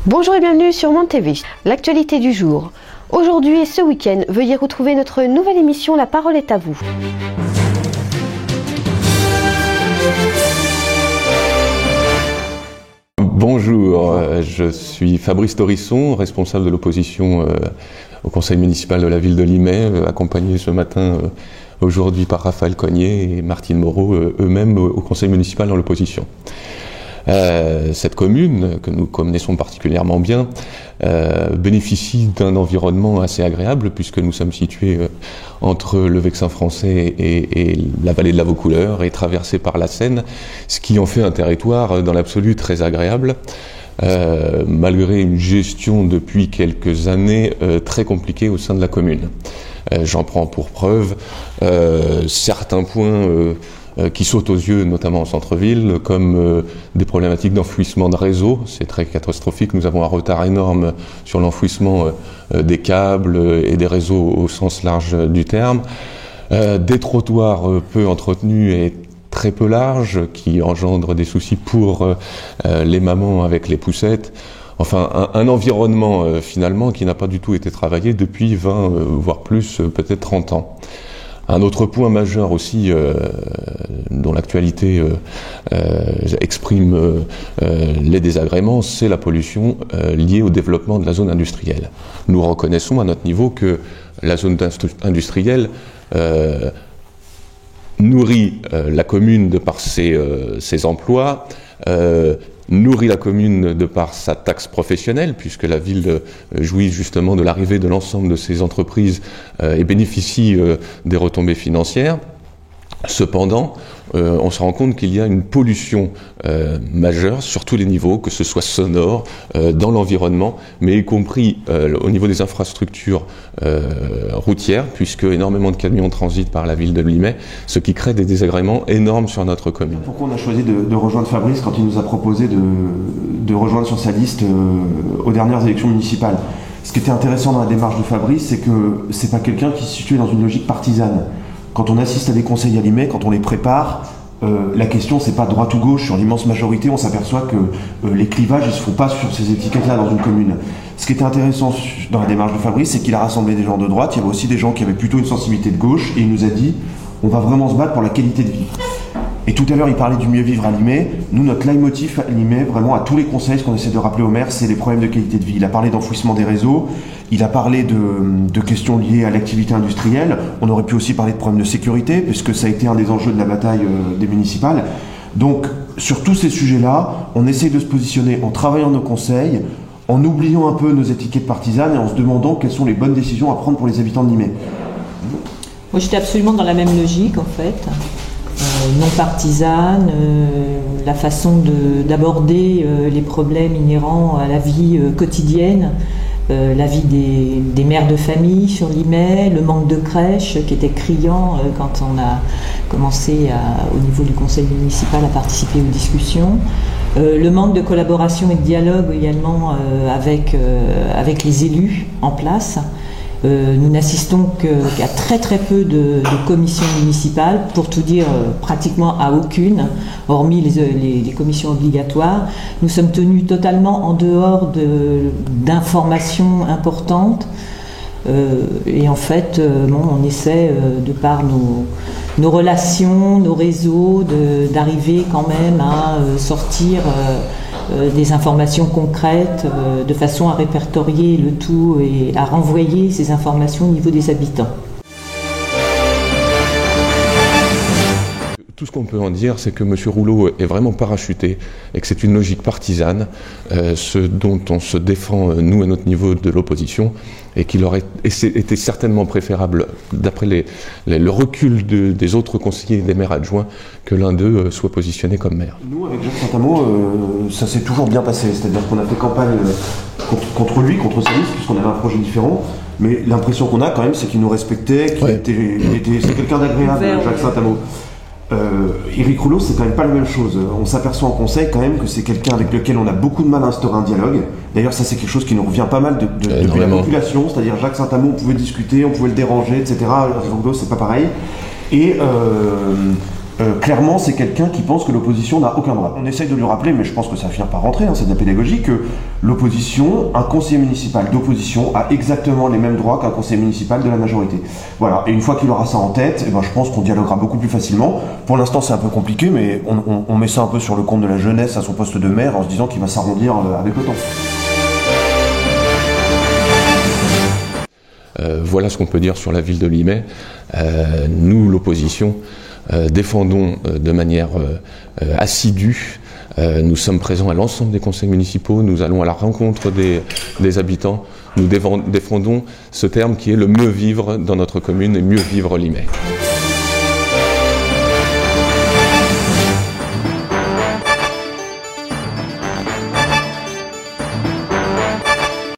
Bonjour et bienvenue sur Monde TV, l'actualité du jour. Aujourd'hui et ce week-end, veuillez retrouver notre nouvelle émission La parole est à vous. Bonjour, je suis Fabrice Torisson, responsable de l'opposition au conseil municipal de la ville de Limay, accompagné ce matin aujourd'hui par Raphaël Cognier et Martine Moreau, eux-mêmes au conseil municipal dans l'opposition. Cette commune, que nous connaissons particulièrement bien, bénéficie d'un environnement assez agréable puisque nous sommes situés entre le Vexin français et la vallée de la Vaucouleurs et traversés par la Seine, ce qui en fait un territoire dans l'absolu très agréable, malgré une gestion depuis quelques années très compliquée au sein de la commune. J'en prends pour preuve certains points qui sautent aux yeux, notamment en centre-ville, comme des problématiques d'enfouissement de réseau. C'est très catastrophique. Nous avons un retard énorme sur l'enfouissement des câbles et des réseaux au sens large du terme. Des trottoirs peu entretenus et très peu larges qui engendrent des soucis pour les mamans avec les poussettes. Enfin, un environnement finalement qui n'a pas du tout été travaillé depuis 20, voire plus, peut-être 30 ans. Un autre point majeur aussi dont l'actualité exprime les désagréments, c'est la pollution liée au développement de la zone industrielle. Nous reconnaissons à notre niveau que la zone industrielle nourrit la commune de par ses emplois, nourrit la commune de par sa taxe professionnelle, puisque la ville jouit justement de l'arrivée de l'ensemble de ces entreprises et bénéficie des retombées financières. Cependant, on se rend compte qu'il y a une pollution majeure sur tous les niveaux, que ce soit sonore, dans l'environnement, mais y compris au niveau des infrastructures routières, puisque énormément de camions transitent par la ville de Limay, ce qui crée des désagréments énormes sur notre commune. Pourquoi on a choisi de rejoindre Fabrice quand il nous a proposé de rejoindre sur sa liste aux dernières élections municipales? Ce qui était intéressant dans la démarche de Fabrice, c'est que c'est pas quelqu'un qui se situe dans une logique partisane. Quand on assiste à des conseils à Limay, quand on les prépare, la question c'est pas droite ou gauche. Sur l'immense majorité, on s'aperçoit que les clivages ils se font pas sur ces étiquettes-là dans une commune. Ce qui était intéressant dans la démarche de Fabrice, c'est qu'il a rassemblé des gens de droite, il y avait aussi des gens qui avaient plutôt une sensibilité de gauche, et il nous a dit on va vraiment se battre pour la qualité de vie. Et tout à l'heure, il parlait du mieux vivre à Limay. Nous, notre leitmotiv à Limay, vraiment à tous les conseils, ce qu'on essaie de rappeler au maire, c'est les problèmes de qualité de vie. Il a parlé d'enfouissement des réseaux, il a parlé de questions liées à l'activité industrielle. On aurait pu aussi parler de problèmes de sécurité, puisque ça a été un des enjeux de la bataille des municipales. Donc, sur tous ces sujets-là, on essaie de se positionner en travaillant nos conseils, en oubliant un peu nos étiquettes partisanes et en se demandant quelles sont les bonnes décisions à prendre pour les habitants de Limay. Moi, j'étais absolument dans la même logique, en fait. Non partisane, la façon d'aborder les problèmes inhérents à la vie quotidienne, la vie des mères de famille sur Limay, le manque de crèches qui était criant quand on a commencé au niveau du conseil municipal à participer aux discussions, le manque de collaboration et de dialogue également avec les élus en place. Nous n'assistons qu'à très peu de commissions municipales, pour tout dire pratiquement à aucune, hormis les commissions obligatoires. Nous sommes tenus totalement en dehors d'informations importantes et en fait on essaie de par nos relations, nos réseaux, d'arriver quand même à sortir des informations concrètes de façon à répertorier le tout et à renvoyer ces informations au niveau des habitants. Tout ce qu'on peut en dire, c'est que M. Rouleau est vraiment parachuté et que c'est une logique partisane, ce dont on se défend, nous, à notre niveau de l'opposition, et qu'il aurait été certainement préférable, d'après le recul des autres conseillers et des maires adjoints, que l'un d'eux soit positionné comme maire. Nous, avec Jacques Saint-Amand, ça s'est toujours bien passé, c'est-à-dire qu'on a fait campagne contre lui, contre sa liste, puisqu'on avait un projet différent, mais l'impression qu'on a quand même, c'est qu'il nous respectait, c'est quelqu'un d'agréable, Jacques Saint-Amand. Éric Rouleau, c'est quand même pas la même chose. On s'aperçoit en conseil quand même que c'est quelqu'un avec lequel on a beaucoup de mal à instaurer un dialogue. D'ailleurs, ça c'est quelque chose qui nous revient pas mal depuis la population, c'est-à-dire Jacques Saint-Amand, on pouvait discuter, on pouvait le déranger, etc. Rouleau, c'est pas pareil. Et clairement, c'est quelqu'un qui pense que l'opposition n'a aucun droit. On essaye de lui rappeler, mais je pense que ça va finir par rentrer, c'est de la pédagogie, que l'opposition, un conseiller municipal d'opposition a exactement les mêmes droits qu'un conseiller municipal de la majorité. Voilà, et une fois qu'il aura ça en tête, eh ben, je pense qu'on dialoguera beaucoup plus facilement. Pour l'instant, c'est un peu compliqué, mais on met ça un peu sur le compte de la jeunesse à son poste de maire en se disant qu'il va s'arrondir avec le temps. Voilà ce qu'on peut dire sur la ville de Limay. Nous, l'opposition, défendons de manière assidue. Nous sommes présents à l'ensemble des conseils municipaux, nous allons à la rencontre des habitants. Nous défendons ce terme qui est le mieux vivre dans notre commune et mieux vivre Limay.